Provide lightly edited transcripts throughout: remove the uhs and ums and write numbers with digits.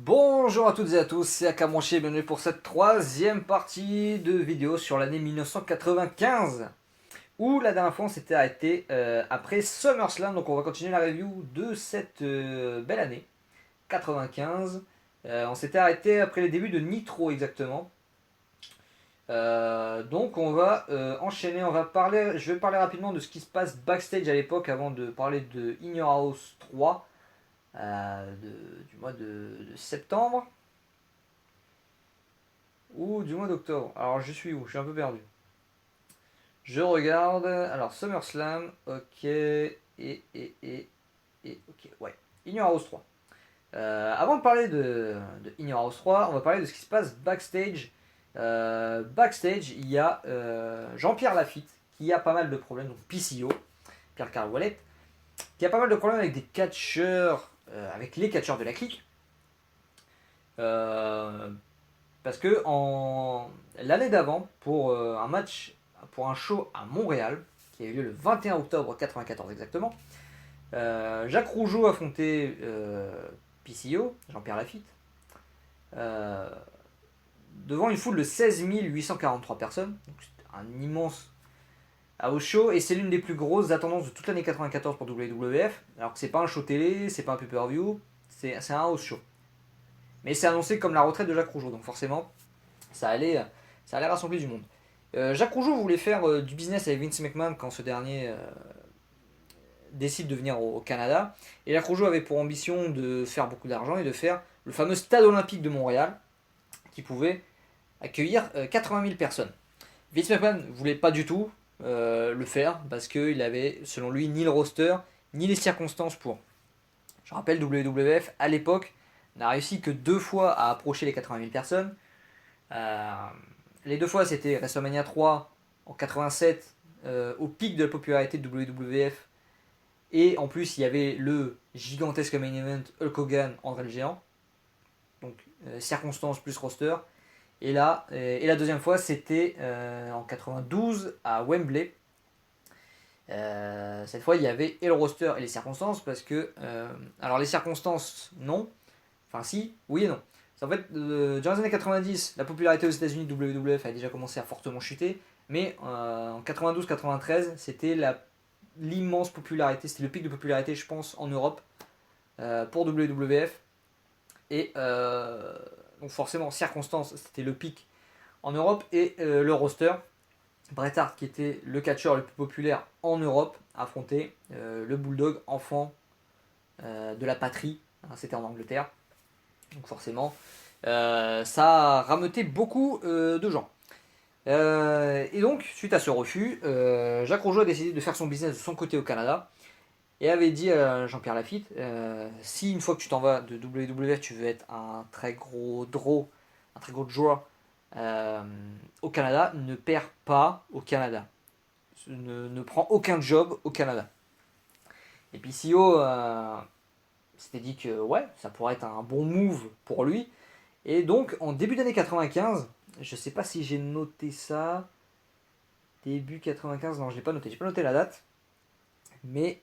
Bonjour à toutes et à tous, c'est Akamanchi et bienvenue pour cette troisième partie de vidéo sur l'année 1995 où la dernière fois on s'était arrêté après SummerSlam, donc on va continuer la review de cette belle année 95. On s'était arrêté après les débuts de Nitro exactement. Donc on va enchaîner, je vais parler rapidement de ce qui se passe backstage à l'époque avant de parler de In Your House 3 du mois de septembre. Ou du mois d'octobre. Alors je suis où? Je suis un peu perdu. Je regarde. Alors SummerSlam, ok. Ok, ouais. In Your House 3. Avant de parler de In Your House 3, on va parler de ce qui se passe backstage. Backstage, il y a Jean-Pierre Lafitte qui a pas mal de problèmes, donc PCO, Pierre-Carl Ouellet, qui a pas mal de problèmes avec des catcheurs, avec les catcheurs de la clique. Euh, Parce que l'année d'avant, pour un match, pour un show à Montréal, qui a eu lieu le 21 octobre 1994 exactement, Jacques Rougeau affrontait PCO, Jean-Pierre Lafitte, euh, devant une foule de 16 843 personnes. Donc c'est un immense house show, et c'est l'une des plus grosses attendances de toute l'année 94 pour WWF, alors que c'est pas un show télé, c'est pas un pay-per-view, c'est un house show. Mais c'est annoncé comme la retraite de Jacques Rougeau, donc forcément, ça allait, ça allait rassembler du monde. Jacques Rougeau voulait faire du business avec Vince McMahon quand ce dernier décide de venir au Canada. Et Jacques Rougeau avait pour ambition de faire beaucoup d'argent et de faire le fameux stade olympique de Montréal qui pouvait accueillir 80 000 personnes. Vince McMahon ne voulait pas du tout le faire parce qu'il avait, selon lui, ni le roster ni les circonstances pour. Je rappelle, WWF à l'époque n'a réussi que 2 fois à approcher les 80 000 personnes. Euh, les 2 fois, c'était WrestleMania 3 en 87, au pic de la popularité de WWF. Et en plus, il y avait le gigantesque main event Hulk Hogan, André le Géant. Donc, circonstances plus roster. Et la deuxième fois, c'était en 92 à Wembley. Cette fois, il y avait et le roster et les circonstances parce que. Alors, les circonstances, non. Enfin, si, oui et non. En fait, durant les années 90, la popularité aux États-Unis de WWF a déjà commencé à fortement chuter, mais en 92-93, c'était l'immense popularité, c'était le pic de popularité, je pense, en Europe pour WWF. Et donc, forcément, en circonstance, c'était le pic en Europe. Et le roster, Bret Hart, qui était le catcheur le plus populaire en Europe, affrontait le Bulldog, enfant de la patrie, hein, c'était en Angleterre. Donc forcément, ça a rameuté beaucoup de gens. Et donc, suite à ce refus, Jacques Rougeau a décidé de faire son business de son côté au Canada et avait dit à Jean-Pierre Lafitte, si une fois que tu t'en vas de WWF, tu veux être un très gros draw, un très gros draw au Canada, ne perds pas au Canada. Ne prends aucun job au Canada. Et puis CEO s'était dit que ouais, ça pourrait être un bon move pour lui. Et donc, en début d'année 95, je sais pas si j'ai noté ça. Début 95, non, je l'ai pas noté. J'ai pas noté la date. Mais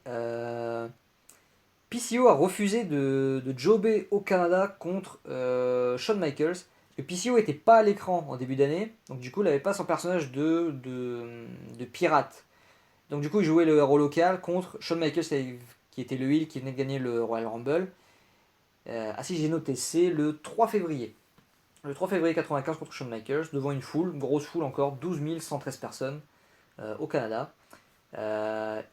PCO a refusé de jobber au Canada contre Shawn Michaels. Parce que PCO était pas à l'écran en début d'année. Donc, du coup, il n'avait pas son personnage de pirate. Donc, du coup, il jouait le héros local contre Shawn Michaels, qui était le heel qui venait de gagner le Royal Rumble. Ah si, j'ai noté, c'est le 3 février. Le 3 février 95 contre Shawn Michaels, devant une foule, une grosse foule encore, 12 113 personnes au Canada.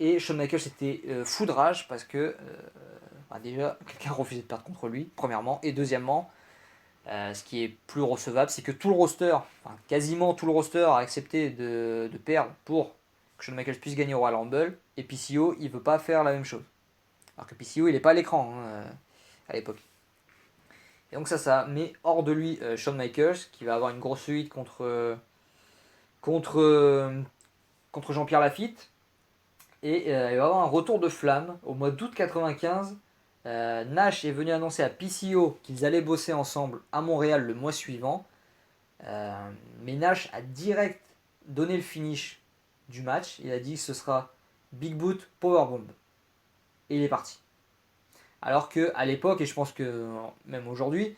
Et Shawn Michaels était fou de rage parce que déjà, quelqu'un refusait de perdre contre lui, premièrement. Et deuxièmement, ce qui est plus recevable, c'est que tout le roster, enfin quasiment tout le roster a accepté de perdre pour que Shawn Michaels puisse gagner au Royal Rumble. Et PCO, il veut pas faire la même chose. Alors que PCO, il n'est pas à l'écran hein, à l'époque. Et donc ça met hors de lui Shawn Michaels, qui va avoir une grosse suite contre, euh, contre Jean-Pierre Lafitte. Et il va avoir un retour de flamme au mois d'août 95. Nash est venu annoncer à PCO qu'ils allaient bosser ensemble à Montréal le mois suivant. Mais Nash a direct donné le finish du match. Il a dit que ce sera Big Boot Powerbomb. Et il est parti. Alors que à l'époque, et je pense que même aujourd'hui,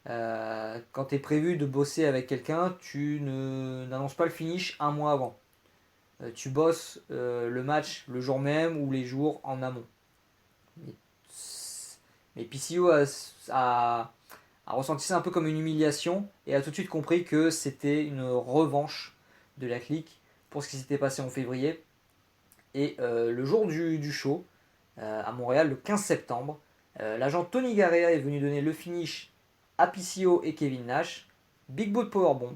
Quand tu es prévu de bosser avec quelqu'un, tu n'annonces pas le finish un mois avant. Tu bosses le match le jour même ou les jours en amont. Mais, mais PCO a ressenti ça un peu comme une humiliation et a tout de suite compris que c'était une revanche de la clique pour ce qui s'était passé en février. Et le jour du show, à Montréal, le 15 septembre, l'agent Tony Garea est venu donner le finish à PCO et Kevin Nash. Big Boot Powerbomb,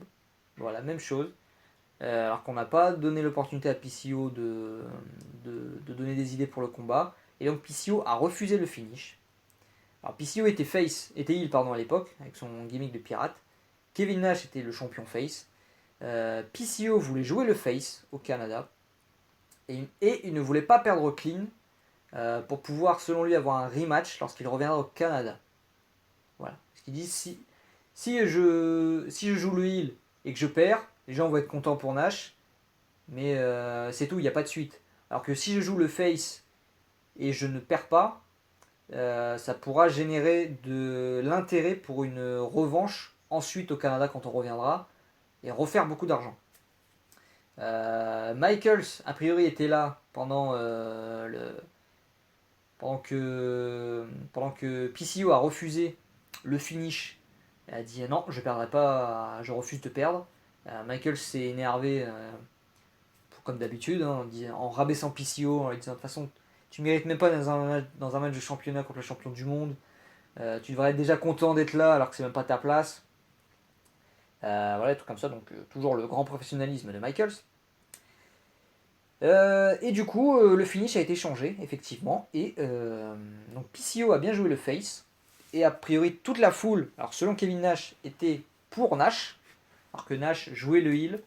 voilà, même chose. Alors qu'on n'a pas donné l'opportunité à PCO de donner des idées pour le combat. Et donc PCO a refusé le finish. Alors PCO était heel pardon, à l'époque, avec son gimmick de pirate. Kevin Nash était le champion face. PCO voulait jouer le face au Canada. Et il ne voulait pas perdre clean pour pouvoir, selon lui, avoir un rematch lorsqu'il reviendra au Canada. Voilà. Ce qu'il dit, si je joue le heel et que je perds, les gens vont être contents pour Nash, mais c'est tout, il n'y a pas de suite. Alors que si je joue le face et je ne perds pas, ça pourra générer de l'intérêt pour une revanche ensuite au Canada quand on reviendra et refaire beaucoup d'argent. Michaels, a priori, était là pendant que PCO a refusé le finish. Elle a dit non, je perdrai pas, je refuse de perdre. Michaels s'est énervé comme d'habitude, hein, en rabaissant PCO, en lui disant de toute façon, tu mérites même pas dans un match de championnat contre le champion du monde. Tu devrais être déjà content d'être là alors que c'est même pas ta place. Voilà, tout comme ça, donc toujours le grand professionnalisme de Michaels. Et du coup, le finish a été changé, effectivement. Et donc PCO a bien joué le face. Et a priori, toute la foule, alors selon Kevin Nash, était pour Nash, alors que Nash jouait le heel.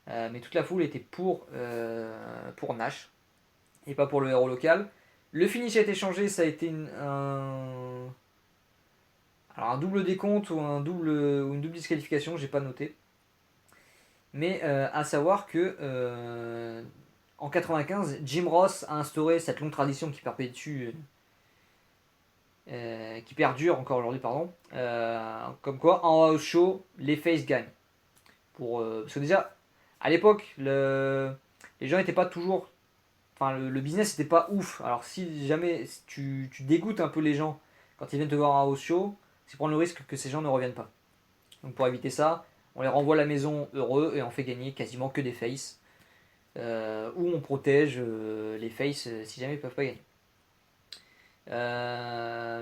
Mais toute la foule était pour Nash et pas pour le héros local. Le finish a été changé, ça a été alors un double décompte ou une double disqualification, j'ai pas noté. Mais à savoir que en 95, Jim Ross a instauré cette longue tradition qui perdure encore aujourd'hui, pardon. Comme quoi, en house show, les faces gagnent. Parce que déjà, à l'époque, les gens n'étaient pas toujours. Enfin, le business n'était pas ouf. Alors, si jamais tu dégoûtes un peu les gens quand ils viennent te voir en house show, c'est prendre le risque que ces gens ne reviennent pas. Donc, pour éviter ça, on les renvoie à la maison heureux et on fait gagner quasiment que des faces. Ou on protège les faces si jamais ils ne peuvent pas gagner.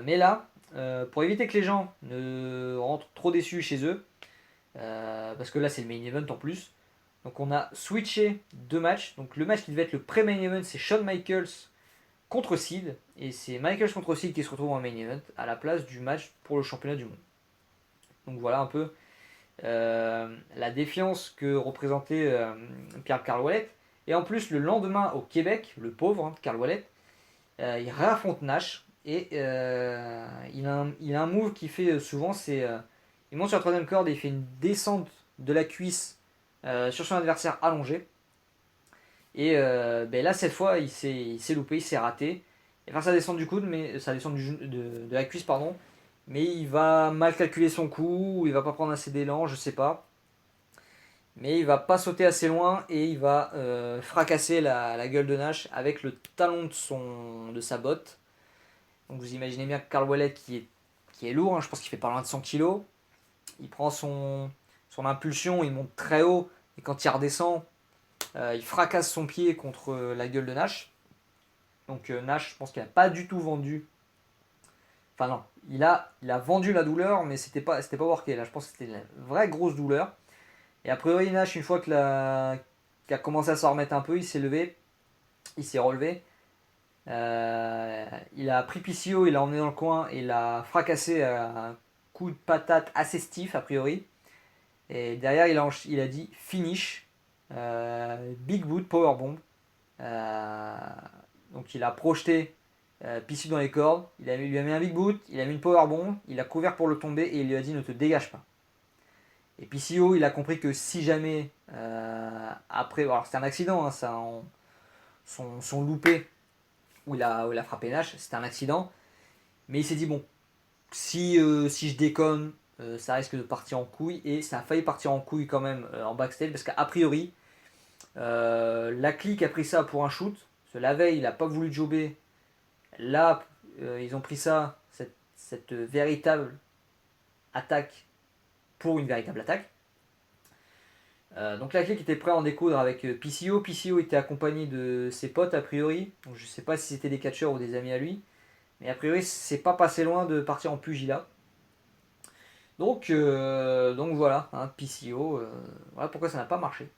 Mais là, pour éviter que les gens ne rentrent trop déçus chez eux, parce que là c'est le main event en plus, donc on a switché deux matchs. Donc le match qui devait être le pré-main event, c'est Shawn Michaels contre Sid, et c'est Michaels contre Sid qui se retrouve en main event à la place du match pour le championnat du monde. Donc voilà un peu la défiance que représentait Pierre Carl Ouellet. Et en plus, le lendemain au Québec, le pauvre Carl Ouellet, il réaffronte Nash. Et il a un move qu'il fait souvent, c'est il monte sur la troisième corde et il fait une descente de la cuisse sur son adversaire allongé. Et là, cette fois, il s'est loupé, il s'est raté. Il va faire sa descente du coude, mais sa descente de la cuisse, pardon. Mais il va mal calculer son coup, il va pas prendre assez d'élan, je sais pas. Mais il va pas sauter assez loin et il va fracasser la gueule de Nash avec le talon de sa botte. Donc vous imaginez bien que Carl Ouellet qui est lourd, hein, je pense qu'il fait pas loin de 100 kg. Il prend son impulsion, il monte très haut et quand il redescend, il fracasse son pied contre la gueule de Nash. Donc Nash, je pense qu'il n'a pas du tout vendu. Enfin non, il a vendu la douleur, mais c'était pas worké. Là, je pense que c'était une vraie grosse douleur. Et a priori, Nash, une fois qu'il a commencé à s'en remettre un peu, il s'est levé, il s'est relevé. Il a pris PCO, il l'a emmené dans le coin et il l'a fracassé à un coup de patate assez stiff, a priori. Et derrière, il a dit finish, big boot, powerbomb. Donc il a projeté PCO dans les cordes, lui a mis un big boot, il a mis une powerbomb, il a couvert pour le tomber et il lui a dit ne te dégage pas. Et PCO, il a compris que si jamais, après, alors c'était un accident, hein, son loupé où il a frappé Nash, c'était un accident, mais il s'est dit bon, si je déconne, ça risque de partir en couille, et ça a failli partir en couille quand même en backstage, parce qu'a priori, la clique a pris ça pour un shoot, parce que la veille, il n'a pas voulu jobber, là, ils ont pris ça, cette véritable attaque, pour une véritable attaque. Donc la clique était prêt à en découdre avec PCO. PCO était accompagné de ses potes a priori. Donc je sais pas si c'était des catcheurs ou des amis à lui. Mais a priori c'est pas passé loin de partir en pugilat. Donc voilà, hein, PCO. Voilà pourquoi ça n'a pas marché.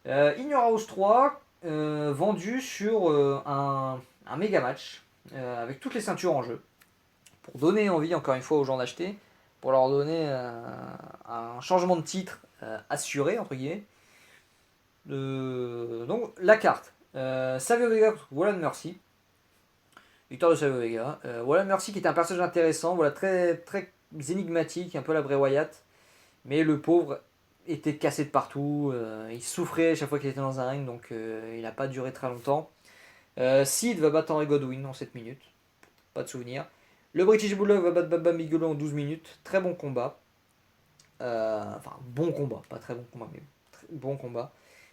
In Your House 3, vendu sur un méga match. Avec toutes les ceintures en jeu. Pour donner envie encore une fois aux gens d'acheter. Pour leur donner un changement de titre assuré entre guillemets. Donc la carte. Savio Vega contre Wallen Mercy. Victoire de Savio Vega. Wallen Mercy qui est un personnage intéressant, voilà, très, très énigmatique, un peu la Bray Wyatt. Mais le pauvre était cassé de partout. Il souffrait à chaque fois qu'il était dans un ring, donc il n'a pas duré très longtemps. Sid va battre Henry Godwin en 7 minutes. Pas de souvenir. Le British Bulldog va battre Baba Bigelow en 12 minutes. Très bon combat. Enfin, bon combat. Pas très bon combat, mais bon combat.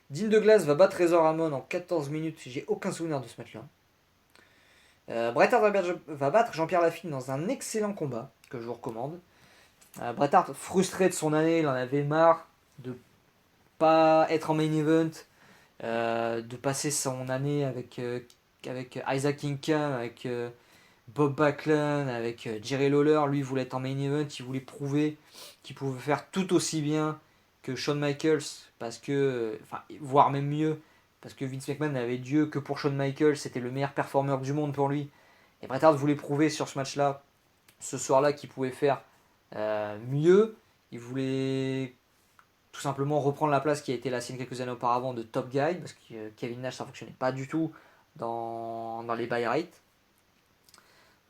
Dean Douglas va battre Razor Ramon en 14 minutes. J'ai aucun souvenir de ce match-là. Bret Hart va battre Jean-Pierre Lafitte dans un excellent combat que je vous recommande. Bret Hart, frustré de son année, il en avait marre de pas être en main event, de passer son année avec Isaac Ingham, avec Bob Backlund, avec Jerry Lawler. Lui, il voulait être en main event, il voulait prouver qu'il pouvait faire tout aussi bien que Shawn Michaels, parce que, enfin, voire même mieux, parce que Vince McMahon n'avait Dieu que pour Shawn Michaels, c'était le meilleur performeur du monde pour lui. Et Bret Hart voulait prouver sur ce match-là, ce soir-là, qu'il pouvait faire mieux. Il voulait tout simplement reprendre la place qui a été la sienne quelques années auparavant de Top Guy, parce que Kevin Nash, ça ne fonctionnait pas du tout dans les buy rates.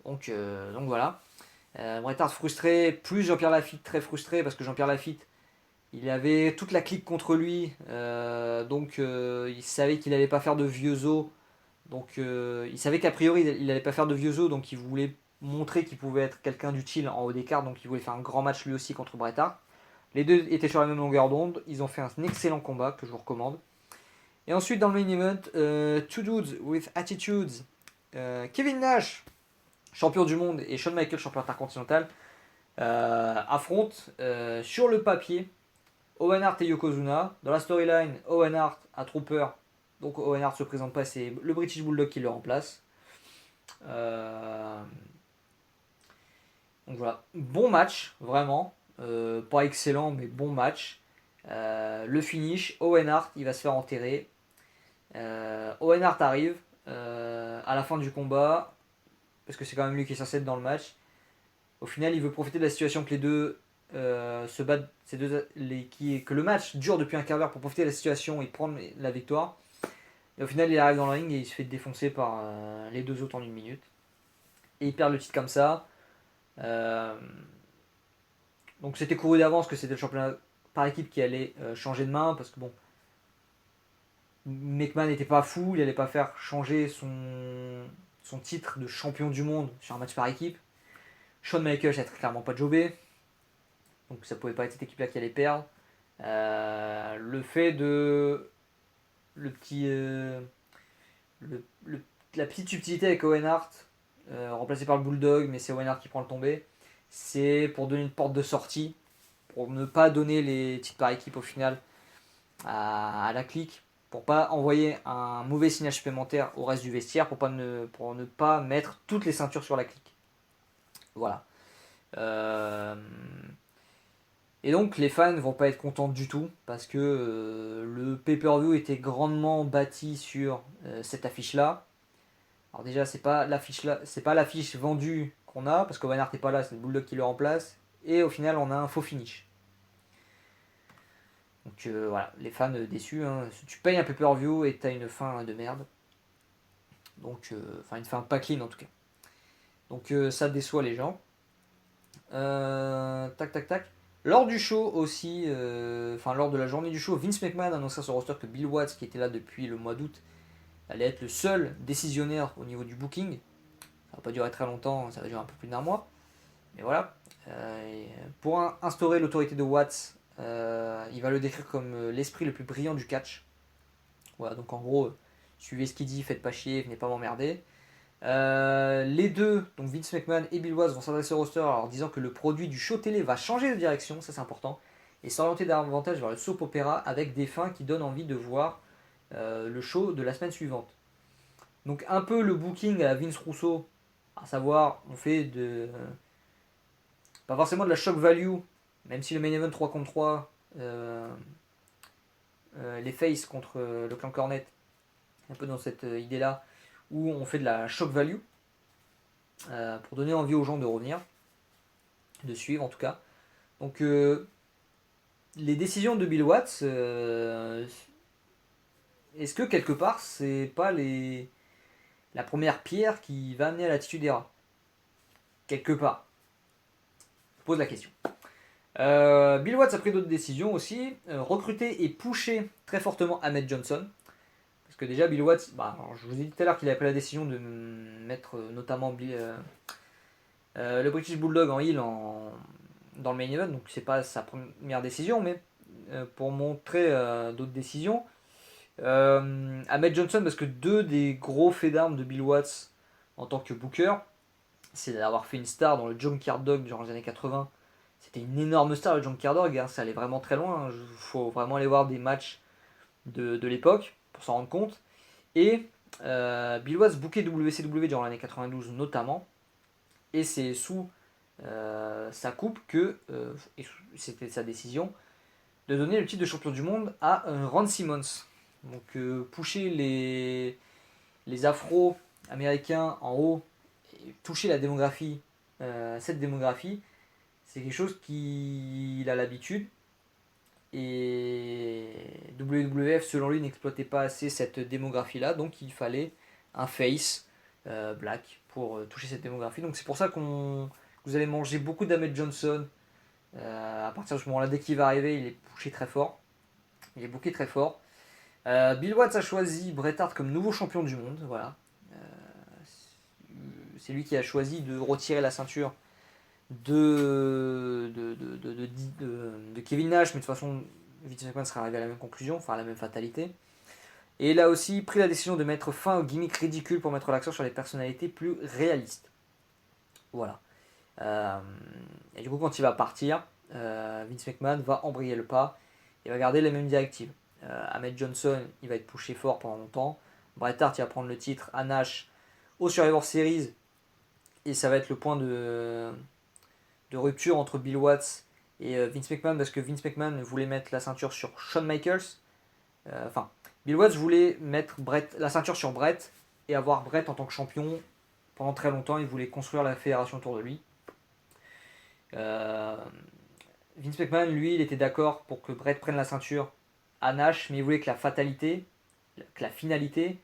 Donc voilà. Bret Hart frustré, plus Jean-Pierre Lafitte très frustré, parce que Jean-Pierre Lafitte, il avait toute la clique contre lui, donc il savait qu'il n'allait pas faire de vieux os, donc il savait qu'a priori il n'allait pas faire de vieux os, donc il voulait montrer qu'il pouvait être quelqu'un d'utile en haut des cartes, donc il voulait faire un grand match lui aussi contre Bret Hart. Les deux étaient sur la même longueur d'onde, ils ont fait un excellent combat que je vous recommande. Et ensuite dans le main event, Two Dudes with Attitudes, Kevin Nash, champion du monde, et Shawn Michaels, champion intercontinental, affrontent sur le papier Owen Hart et Yokozuna. Dans la storyline, Owen Hart a trop peur, donc Owen Hart se présente pas, c'est le British Bulldog qui le remplace. Donc voilà, bon match, vraiment. Pas excellent, mais bon match. Le finish, Owen Hart, il va se faire enterrer. Owen Hart arrive à la fin du combat, parce que c'est quand même lui qui est censé être dans le match. Au final, il veut profiter de la situation que les deux se battent, que le match dure depuis un quart d'heure pour profiter de la situation et prendre la victoire. Et au final, il arrive dans le ring et il se fait défoncer par les deux autres en une minute. Et il perd le titre comme ça. Donc c'était couru d'avance que c'était le championnat par équipe qui allait changer de main, parce que bon, McMahon n'était pas fou, il n'allait pas faire changer son titre de champion du monde sur un match par équipe. Shawn Michaels n'a très clairement pas jobé, donc ça pouvait pas être cette équipe-là qui allait perdre. Le fait de la petite subtilité avec Owen Hart, remplacé par le Bulldog, mais c'est Owen Hart qui prend le tombé, c'est pour donner une porte de sortie, pour ne pas donner les titres par équipe au final à la clique, pour pas envoyer un mauvais signal supplémentaire au reste du vestiaire, pour ne pas mettre toutes les ceintures sur la clique. Voilà. Et donc les fans vont pas être contents du tout, parce que le pay-per-view était grandement bâti sur cette affiche-là. Alors déjà c'est pas l'affiche vendue qu'on a, parce qu'Owen Hart n'est pas là, c'est le Bulldog qui le remplace, et au final on a un faux finish. Donc voilà, les fans déçus, hein. Tu payes un pay-per-view et t'as une fin de merde. Donc, une fin pas clean en tout cas. Donc ça déçoit les gens. Tac tac tac. Lors du show aussi, lors de la journée du show, Vince McMahon annonça sur roster que Bill Watts, qui était là depuis le mois d'août, allait être le seul décisionnaire au niveau du booking. Ça va pas durer très longtemps, ça va durer un peu plus d'un mois. Mais voilà. pour instaurer l'autorité de Watts, il va le décrire comme l'esprit le plus brillant du catch. Voilà, donc en gros, suivez ce qu'il dit, faites pas chier, venez pas m'emmerder. Les deux, donc Vince McMahon et Bill Watts, vont s'adresser au roster en disant que le produit du show télé va changer de direction, ça c'est important, et s'orienter davantage vers le soap opéra avec des fins qui donnent envie de voir le show de la semaine suivante. Donc un peu le booking à la Vince Russo, à savoir on fait pas forcément de la shock value, même si le main event 3 contre 3, les face contre le clan Cornet, un peu dans cette idée là, où on fait de la shock value, pour donner envie aux gens de revenir, de suivre en tout cas. Donc les décisions de Bill Watts, est-ce que quelque part c'est pas la première pierre qui va amener à l'attitude era? Quelque part. Je pose la question. Bill Watts a pris d'autres décisions aussi. Recruter et pusher très fortement Ahmed Johnson. Parce que déjà, Bill Watts, je vous ai dit tout à l'heure qu'il avait pris la décision de mettre notamment le British Bulldog en heel dans le main event. Donc, c'est pas sa première décision, mais pour montrer d'autres décisions. Ahmed Johnson, parce que deux des gros faits d'armes de Bill Watts en tant que booker, c'est d'avoir fait une star dans le Junkyard Dog durant les années 80. C'était une énorme star le Junkyard Dog, hein, ça allait vraiment très loin. Il faut vraiment aller voir des matchs de l'époque pour s'en rendre compte. Et Bill Watts bookait WCW durant l'année 92 notamment. Et c'est sous sa coupe que, et c'était sa décision, de donner le titre de champion du monde à Ron Simmons. Donc pusher les afro-américains en haut et toucher la démographie, cette démographie, c'est quelque chose qu'il a l'habitude. Et WWF, selon lui, n'exploitait pas assez cette démographie-là, donc il fallait un face black pour toucher cette démographie. Donc c'est pour ça que vous allez manger beaucoup d'Ahmed Johnson. À partir de ce moment-là, dès qu'il va arriver, il est poussé très fort. Il est booké très fort. Bill Watts a choisi Bret Hart comme nouveau champion du monde. Voilà. C'est lui qui a choisi de retirer la ceinture de Kevin Nash, mais de toute façon, Vince McMahon serait arrivé à la même conclusion, enfin à la même fatalité. Et il a aussi pris la décision de mettre fin aux gimmicks ridicules pour mettre l'accent sur les personnalités plus réalistes. Voilà. Et du coup, quand il va partir, Vince McMahon va embrayer le pas et va garder les mêmes directives. Ahmed Johnson, il va être poussé fort pendant longtemps. Bret Hart, il va prendre le titre à Nash au Survivor Series. Et ça va être le point de rupture entre Bill Watts et Vince McMahon, parce que Vince McMahon voulait mettre la ceinture sur Shawn Michaels. Bill Watts voulait mettre la ceinture sur Bret et avoir Bret en tant que champion pendant très longtemps. Il voulait construire la fédération autour de lui. Vince McMahon, lui, il était d'accord pour que Bret prenne la ceinture à Nash, mais il voulait que la fatalité, que la finalité,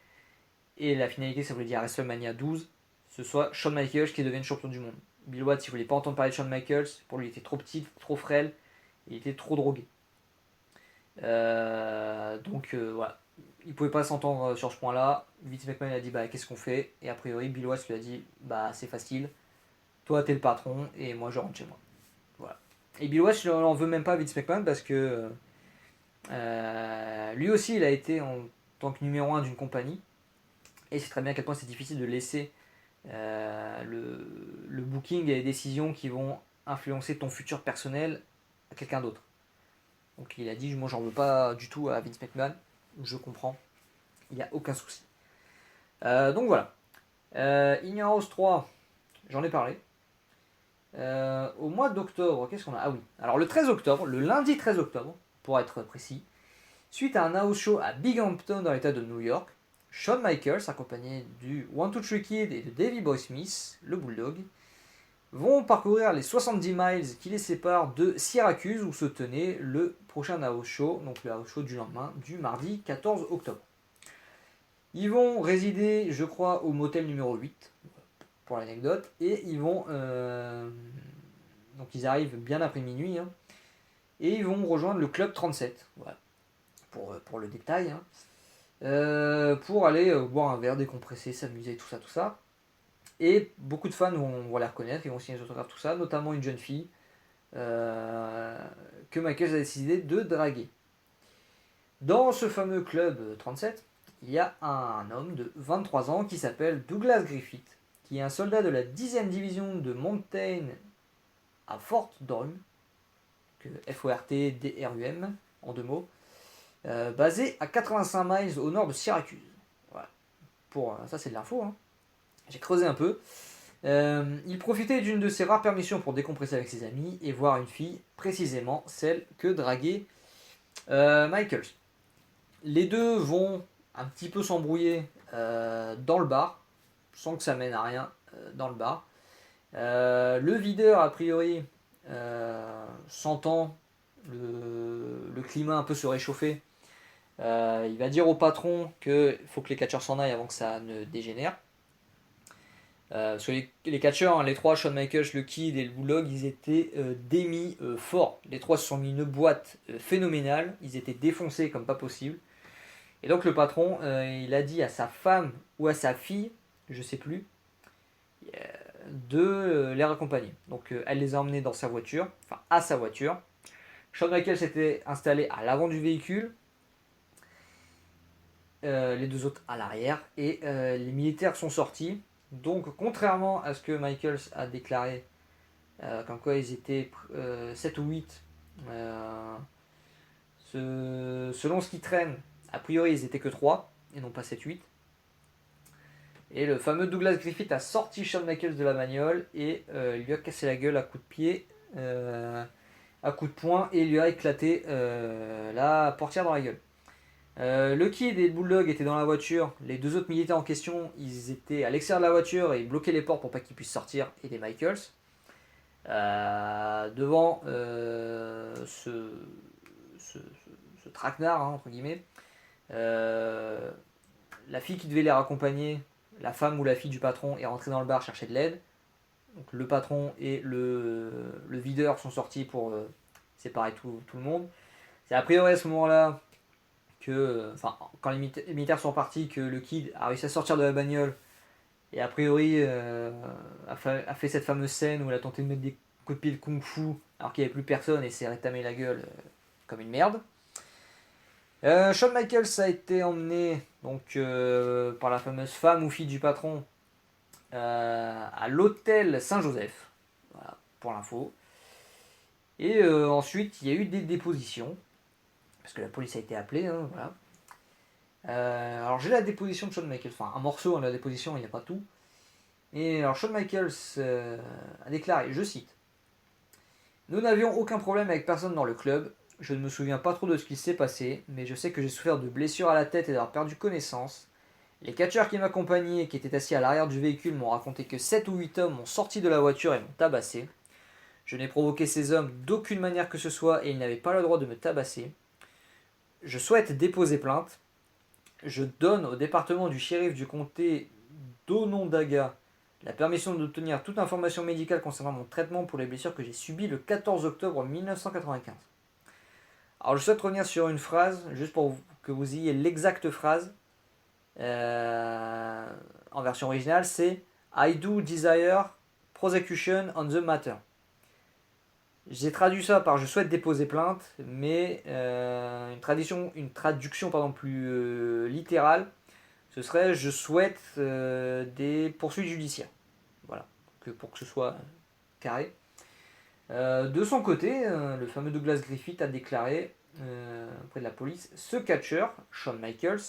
et la finalité ça voulait dire WrestleMania 12, ce soit Shawn Michaels qui devienne champion du monde. Bill Watts, il voulait pas entendre parler de Shawn Michaels, pour lui il était trop petit, trop frêle, il était trop drogué. Donc voilà, il pouvait pas s'entendre sur ce point-là. Vince McMahon a dit qu'est-ce qu'on fait, et a priori Bill Watts lui a dit c'est facile, toi t'es le patron et moi je rentre chez moi. Voilà. Et Bill Watts n'en veut même pas Vince McMahon parce que lui aussi il a été en tant que numéro 1 d'une compagnie, et c'est très bien à quel point c'est difficile de laisser le booking et les décisions qui vont influencer ton futur personnel à quelqu'un d'autre. Donc il a dit moi j'en veux pas du tout à Vince McMahon, je comprends, il n'y a aucun souci. Donc voilà. In Your House 3, j'en ai parlé. Au mois d'octobre, qu'est-ce qu'on a? Ah oui, alors le 13 octobre, le lundi 13 octobre, pour être précis, suite à un house show à Binghamton dans l'état de New York, Shawn Michaels, accompagné du 1-2-3 Kid et de Davey Boy Smith, le Bulldog, vont parcourir les 70 miles qui les séparent de Syracuse où se tenait le prochain house show, donc le house show du lendemain, du mardi 14 octobre. Ils vont résider, je crois, au motel numéro 8, pour l'anecdote, et ils vont... donc ils arrivent bien après minuit, hein, et ils vont rejoindre le club 37, voilà, pour le détail, hein, pour aller boire un verre, décompresser, s'amuser, tout ça. Et beaucoup de fans vont les reconnaître, ils vont signer des autographes, tout ça, notamment une jeune fille que Michaels a décidé de draguer. Dans ce fameux club 37, il y a un homme de 23 ans qui s'appelle Douglas Griffith, qui est un soldat de la 10e division de Mountain à Fort Drum, FORT-DRUM en 2 mots, basé à 85 miles au nord de Syracuse. Voilà. Ça c'est de l'info, hein. J'ai creusé un peu. Il profitait d'une de ses rares permissions pour décompresser avec ses amis et voir une fille, précisément celle que draguait Michaels. Les deux vont un petit peu s'embrouiller dans le bar, sans que ça mène à rien dans le bar. Le videur, a priori, sentant le climat un peu se réchauffer, il va dire au patron qu'il faut que les catcheurs s'en aillent avant que ça ne dégénère. Parce que les catcheurs, hein, les trois, Shawn Michaels, le Kid et le Bulldog, ils étaient démis forts. Les trois se sont mis une boîte phénoménale, ils étaient défoncés comme pas possible. Et donc le patron, il a dit à sa femme ou à sa fille, je sais plus, de les raccompagner. Donc elle les a emmenés dans sa voiture, enfin à sa voiture. Shawn Michaels s'était installé à l'avant du véhicule, les deux autres à l'arrière, et les militaires sont sortis. Donc contrairement à ce que Michaels a déclaré, comme quoi ils étaient 7 ou 8, selon ce qui traîne, a priori ils étaient que 3 et non pas 7-8. Et le fameux Douglas Griffith a sorti Shawn Michaels de la bagnole et il lui a cassé la gueule à coups de pied, à coups de poing, et il lui a éclaté la portière dans la gueule. Le Kid et le Bulldog étaient dans la voiture. Les deux autres militaires en question, ils étaient à l'extérieur de la voiture et ils bloquaient les portes pour pas qu'ils puissent sortir, et les Michaels. Devant ce traquenard, hein, entre guillemets, la fille qui devait les raccompagner, la femme ou la fille du patron, est rentrée dans le bar chercher de l'aide. Donc le patron et le videur sont sortis pour séparer tout le monde. C'est a priori à ce moment-là que, quand les militaires sont partis, que le Kid a réussi à sortir de la bagnole et a priori a fait cette fameuse scène où il a tenté de mettre des coups de pied de kung-fu alors qu'il n'y avait plus personne et s'est rétamé la gueule comme une merde. Shawn Michaels a été emmené donc, par la fameuse femme ou fille du patron à l'hôtel Saint-Joseph, voilà, pour l'info. Et ensuite, il y a eu des dépositions, parce que la police a été appelée, hein, voilà. Alors j'ai la déposition de Shawn Michaels, enfin un morceau, hein, la déposition, il n'y a pas tout. Et alors Shawn Michaels a déclaré, je cite: Nous n'avions aucun problème avec personne dans le club. Je ne me souviens pas trop de ce qui s'est passé, mais je sais que j'ai souffert de blessures à la tête et d'avoir perdu connaissance. Les catcheurs qui m'accompagnaient et qui étaient assis à l'arrière du véhicule m'ont raconté que 7 ou 8 hommes m'ont sorti de la voiture et m'ont tabassé. Je n'ai provoqué ces hommes d'aucune manière que ce soit et ils n'avaient pas le droit de me tabasser. Je souhaite déposer plainte. Je donne au département du shérif du comté d'Onondaga la permission d'obtenir toute information médicale concernant mon traitement pour les blessures que j'ai subies le 14 octobre 1995. Alors je souhaite revenir sur une phrase, juste pour que vous ayez l'exacte phrase. En version originale, c'est I do desire prosecution on the matter. J'ai traduit ça par je souhaite déposer plainte, mais une traduction plus littérale, ce serait je souhaite des poursuites judiciaires. Voilà, pour que ce soit carré. De son côté, le fameux Douglas Griffith a déclaré auprès de la police: ce catcheur, Shawn Michaels,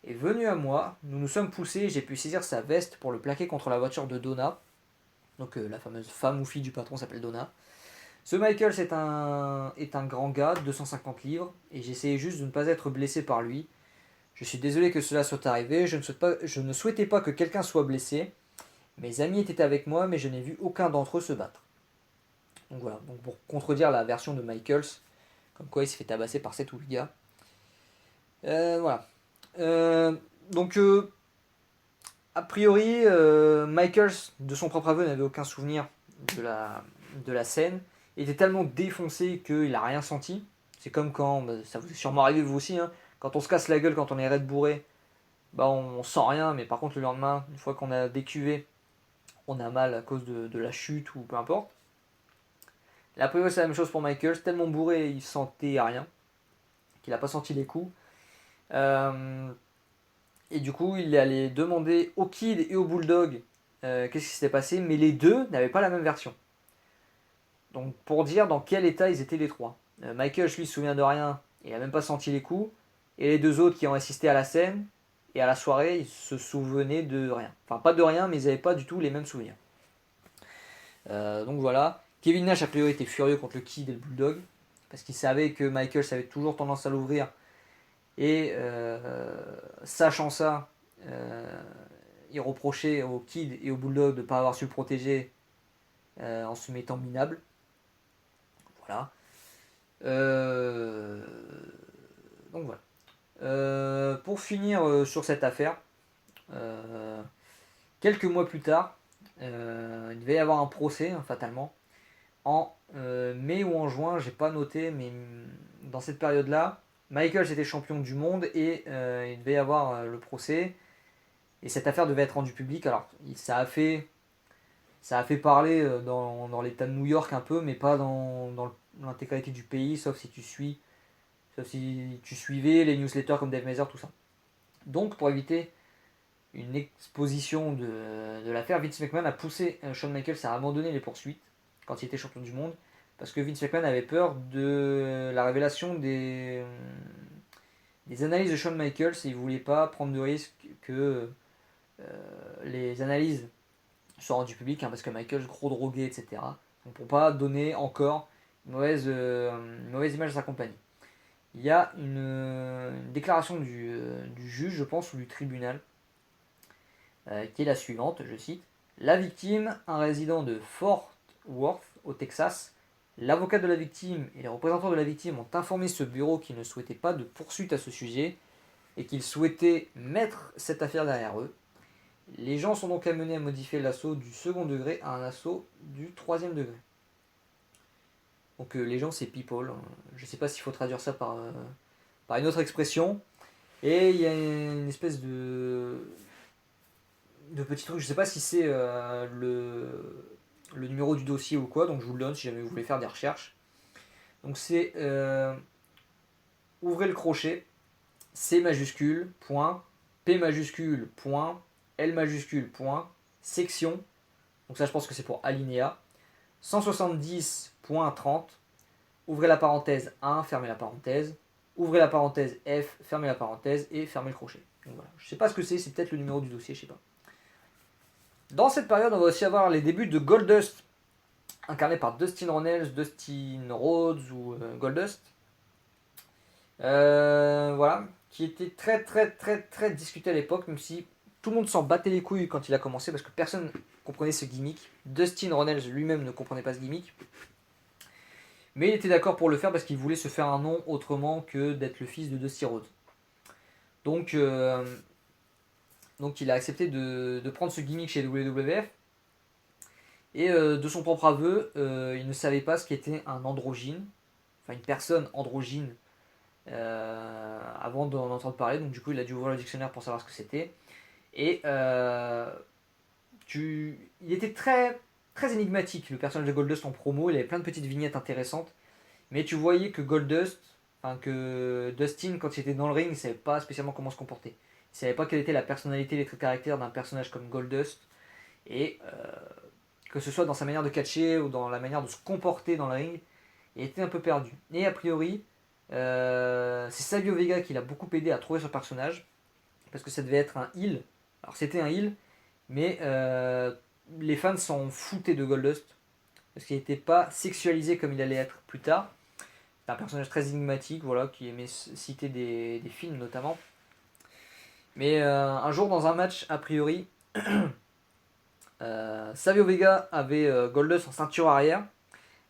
est venu à moi, nous nous sommes poussés, j'ai pu saisir sa veste pour le plaquer contre la voiture de Donna. Donc la fameuse femme ou fille du patron s'appelle Donna. Ce Michaels est un grand gars de 250 livres et j'essayais juste de ne pas être blessé par lui. Je suis désolé que cela soit arrivé, je ne souhaitais pas que quelqu'un soit blessé. Mes amis étaient avec moi, mais je n'ai vu aucun d'entre eux se battre. Donc voilà, donc pour contredire la version de Michaels, comme quoi il s'est fait tabasser par 7 ou 8 gars. Voilà. Donc, a priori, Michaels, de son propre aveu, n'avait aucun souvenir de la scène. Il était tellement défoncé qu'il n'a rien senti. C'est comme quand, ça vous est sûrement arrivé vous aussi, hein, quand on se casse la gueule, quand on est raide bourré, on sent rien, mais par contre le lendemain, une fois qu'on a décuvé, on a mal à cause de la chute ou peu importe. A priori, c'est la même chose pour Michaels. Tellement bourré, il sentait rien, qu'il n'a pas senti les coups. Et du coup, il est allé demander au Kid et au Bulldog qu'est-ce qui s'était passé, mais les deux n'avaient pas la même version. Donc, pour dire dans quel état ils étaient les trois. Michaels, lui, se souvient de rien, il n'a même pas senti les coups. Et les deux autres qui ont assisté à la scène et à la soirée, ils se souvenaient de rien. Enfin, pas de rien, mais ils n'avaient pas du tout les mêmes souvenirs. Donc voilà. Kevin Nash, a priori, était furieux contre le Kid et le Bulldog, parce qu'il savait que Michaels avait toujours tendance à l'ouvrir. Et sachant ça, il reprochait au Kid et au Bulldog de ne pas avoir su le protéger en se mettant minable. Voilà. Donc voilà. Pour finir sur cette affaire, quelques mois plus tard, il devait y avoir un procès, hein, fatalement, en mai ou en juin, j'ai pas noté, mais dans cette période-là, Michaels était champion du monde et il devait y avoir le procès. Et cette affaire devait être rendue publique. Alors, ça a fait parler dans l'état de New York un peu, mais pas dans l'intégralité du pays, sauf si tu suivais les newsletters comme Dave Mazur, tout ça. Donc, pour éviter une exposition de l'affaire, Vince McMahon a poussé Shawn Michaels à abandonner les poursuites quand il était champion du monde, parce que Vince McMahon avait peur de la révélation des analyses de Shawn Michaels et il voulait pas prendre de risque que les analyses soient rendues publiques, hein, parce que Michaels, gros drogué, etc. Donc pour pas donner encore une mauvaise image à sa compagnie. Il y a une déclaration du juge, je pense, ou du tribunal, qui est la suivante, je cite. La victime, un résident de Fort Worth, au Texas, l'avocat de la victime et les représentants de la victime ont informé ce bureau qu'ils ne souhaitaient pas de poursuite à ce sujet et qu'ils souhaitaient mettre cette affaire derrière eux. Les gens sont donc amenés à modifier l'assaut du second degré à un assaut du troisième degré. Donc les gens, c'est people. Je ne sais pas s'il faut traduire ça par une autre expression. Et il y a une espèce de petit truc, je ne sais pas si c'est le numéro du dossier ou quoi, donc je vous le donne si jamais vous voulez faire des recherches. Donc c'est ouvrez le crochet, C majuscule, point, P majuscule, point, L majuscule, point, section, donc ça je pense que c'est pour alinéa, 170.30, ouvrez la parenthèse 1, fermez la parenthèse, ouvrez la parenthèse F, fermez la parenthèse et fermez le crochet. Donc voilà. Je sais pas ce que c'est peut-être le numéro du dossier, je sais pas. Dans cette période, on va aussi avoir les débuts de Goldust, incarné par Dustin Runnels, Dustin Rhodes ou Goldust. Voilà, qui était très très très très discuté à l'époque, même si tout le monde s'en battait les couilles quand il a commencé, parce que personne comprenait ce gimmick. Dustin Runnels lui-même ne comprenait pas ce gimmick. Mais il était d'accord pour le faire parce qu'il voulait se faire un nom autrement que d'être le fils de Dusty Rhodes. Donc il a accepté de prendre ce gimmick chez WWF. Et de son propre aveu, il ne savait pas ce qu'était un androgyne, enfin une personne androgyne, avant d'en entendre parler. Donc du coup, il a dû ouvrir le dictionnaire pour savoir ce que c'était. Et il était très, très énigmatique, le personnage de Goldust en promo. Il avait plein de petites vignettes intéressantes. Mais tu voyais que que Dustin, quand il était dans le ring, il savait pas spécialement comment se comporter. Il savait pas quelle était la personnalité, les traits de caractère d'un personnage comme Goldust. Et que ce soit dans sa manière de catcher ou dans la manière de se comporter dans le ring, il était un peu perdu. Et a priori, c'est Savio Vega qui l'a beaucoup aidé à trouver son personnage, parce que ça devait être un heel. Alors c'était un heel, mais les fans s'en foutaient de Goldust, parce qu'il n'était pas sexualisé comme il allait être plus tard. C'est un personnage très énigmatique, voilà, qui aimait citer des films notamment. Mais un jour dans un match, a priori, Savio Vega avait Goldust en ceinture arrière.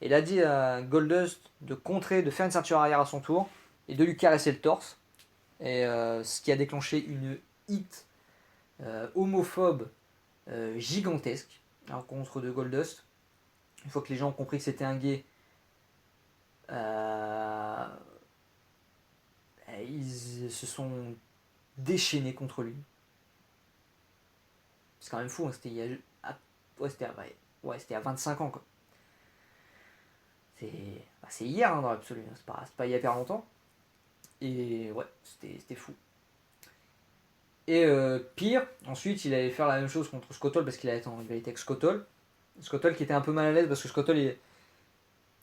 Et il a dit à Goldust de contrer, de faire une ceinture arrière à son tour et de lui caresser le torse. Et ce qui a déclenché une hit homophobe gigantesque à l'encontre de Goldust. Une fois que les gens ont compris que c'était un gay, euh, ils se sont déchaînés contre lui. C'est quand même fou, hein, c'était il y a. Ouais, c'était à 25 ans quoi. C'est hier dans l'absolu, hein, c'est pas il y a hyper longtemps. Et ouais, c'était fou. Et pire, ensuite il allait faire la même chose contre Scott Hall parce qu'il avait été en rivalité avec Scott Hall. Scott Hall qui était un peu mal à l'aise parce que Scott Hall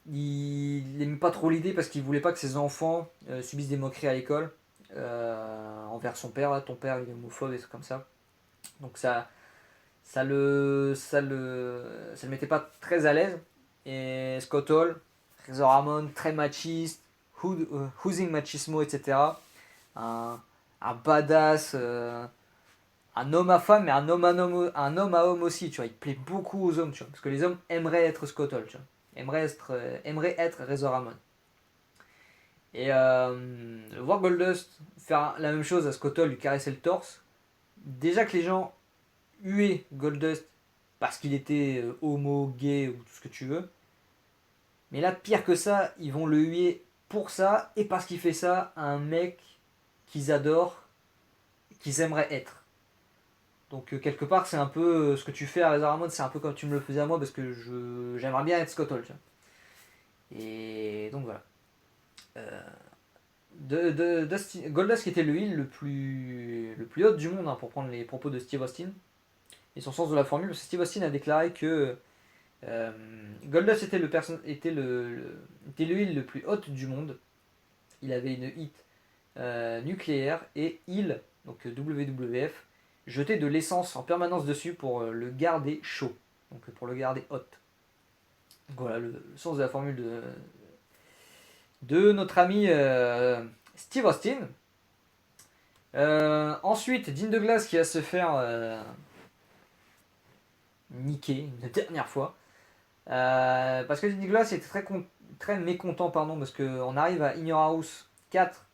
il aimait pas trop l'idée parce qu'il voulait pas que ses enfants subissent des moqueries à l'école envers son père. Là, ton père il est homophobe et tout comme ça. Donc ça le mettait pas très à l'aise. Et Scott Hall, Razor Ramon, très machiste, housing machismo, etc. Un, un badass, un homme à femme, mais un homme à homme aussi, tu vois. Il plaît beaucoup aux hommes, tu vois. Parce que les hommes aimeraient être Scott Hall, tu vois. Aimeraient être Razor Ramon. Et voir Goldust faire la même chose à Scott Hall, lui caresser le torse, déjà que les gens huaient Goldust parce qu'il était homo, gay ou tout ce que tu veux. Mais là, pire que ça, ils vont le huer pour ça et parce qu'il fait ça à un mec qu'ils adorent, qu'ils aimeraient être. Donc quelque part, c'est un peu ce que tu fais à Razor Ramon, c'est un peu comme tu me le faisais à moi parce que j'aimerais bien être Scott Hall. Tu vois. Et donc voilà. Euh, Goldust qui était le heel le plus haut du monde hein, pour prendre les propos de Steve Austin et son sens de la formule. Parce que Steve Austin a déclaré que Goldust était le heel le plus haut du monde. Il avait une hit nucléaire et il, donc WWF, jetait de l'essence en permanence dessus pour le garder chaud, donc pour le garder hot. Donc voilà le sens de la formule de notre ami Steve Austin. Ensuite, Dean Douglas qui va se faire niquer une dernière fois. Parce que Dean Douglas était très mécontent, pardon, parce qu'on arrive à In Your House 4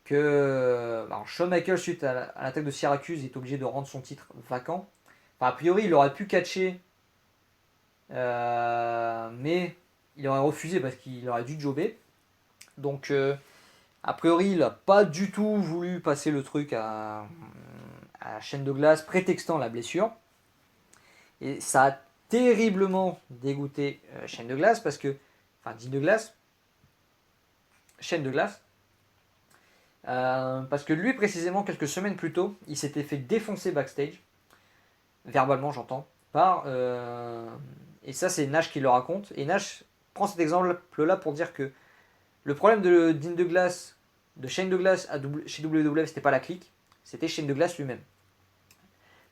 que alors Shawn Michaels, suite à l'attaque de Syracuse, est obligé de rendre son titre vacant. Enfin, a priori, il aurait pu catcher, mais il aurait refusé parce qu'il aurait dû jobber. Donc, a priori, il n'a pas du tout voulu passer le truc à Shane Douglas, prétextant la blessure. Et ça a terriblement dégoûté Shane Douglas parce que, enfin, Dean Douglas, Shane Douglas, parce que lui, précisément, quelques semaines plus tôt, il s'était fait défoncer backstage, verbalement, j'entends, par. Et ça, c'est Nash qui le raconte. Et Nash prend cet exemple-là pour dire que le problème de Dean Douglas, de Shane Douglas chez WWF, c'était pas la clique, c'était Shane Douglas lui-même.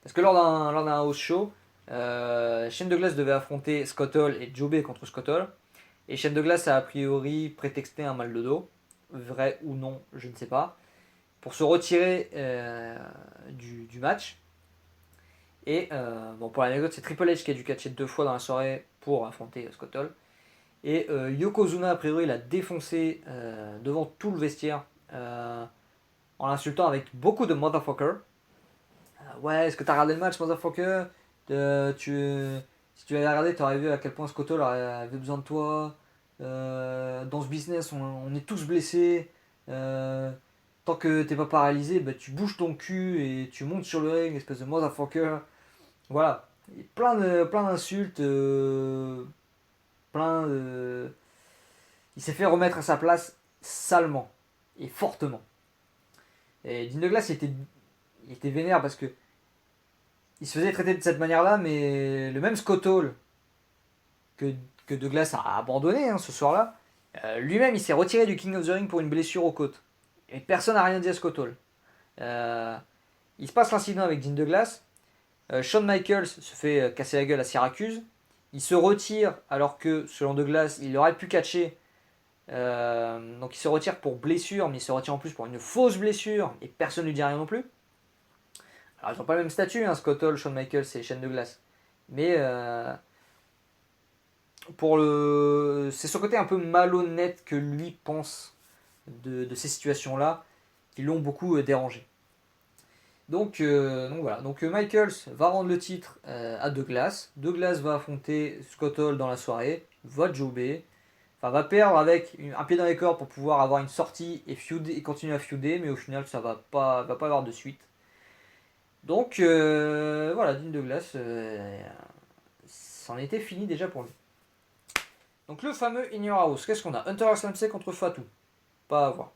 Parce que lors d'un house show, Shane Douglas devait affronter Scott Hall et jobber contre Scott Hall. Et Shane Douglas a priori prétexté un mal de dos, vrai ou non, je ne sais pas, pour se retirer du match. Et bon, pour l'anecdote, c'est Triple H qui a dû catcher 2 fois dans la soirée pour affronter Scott Hall. Et Yokozuna, a priori, l'a défoncé devant tout le vestiaire en l'insultant avec beaucoup de motherfucker. Ouais, est-ce que t'as regardé le match, motherfucker? Si tu avais regardé, t'aurais vu à quel point Scott Hall avait besoin de toi. Dans ce business, on est tous blessés. Tant que t'es pas paralysé, bah, tu bouges ton cul et tu montes sur le ring, espèce de motherfucker. Voilà. Et plein d'insultes. Plein de. Il s'est fait remettre à sa place salement et fortement. Et Dean Douglas il était vénère parce que il se faisait traiter de cette manière-là, mais le même Scott Hall que, que Douglas a abandonné hein, ce soir-là, lui-même il s'est retiré du King of the Ring pour une blessure aux côtes. Et personne n'a rien dit à Scott Hall. Il se passe l'incident avec Dean Douglas. Shawn Michaels se fait casser la gueule à Syracuse. Il se retire alors que, selon Douglas, il aurait pu catcher. Donc il se retire pour blessure, mais il se retire en plus pour une fausse blessure et personne ne lui dit rien non plus. Alors ils n'ont pas le même statut, hein, Scott Hall, Shawn Michaels et Shane Douglas. Mais c'est ce côté un peu malhonnête que lui pense de ces situations-là qui l'ont beaucoup dérangé. Donc voilà. Donc Michaels va rendre le titre à Douglas. Douglas va affronter Scott Hall dans la soirée, va jobber, enfin va perdre avec un pied dans les cordes pour pouvoir avoir une sortie et continuer à feuder, mais au final ça va pas avoir de suite. Donc voilà, Dean Douglas, c'en était fini déjà pour lui. Donc le fameux In Your House, qu'est-ce qu'on a? Hunter S. Ramsey contre Fatou. Pas à voir.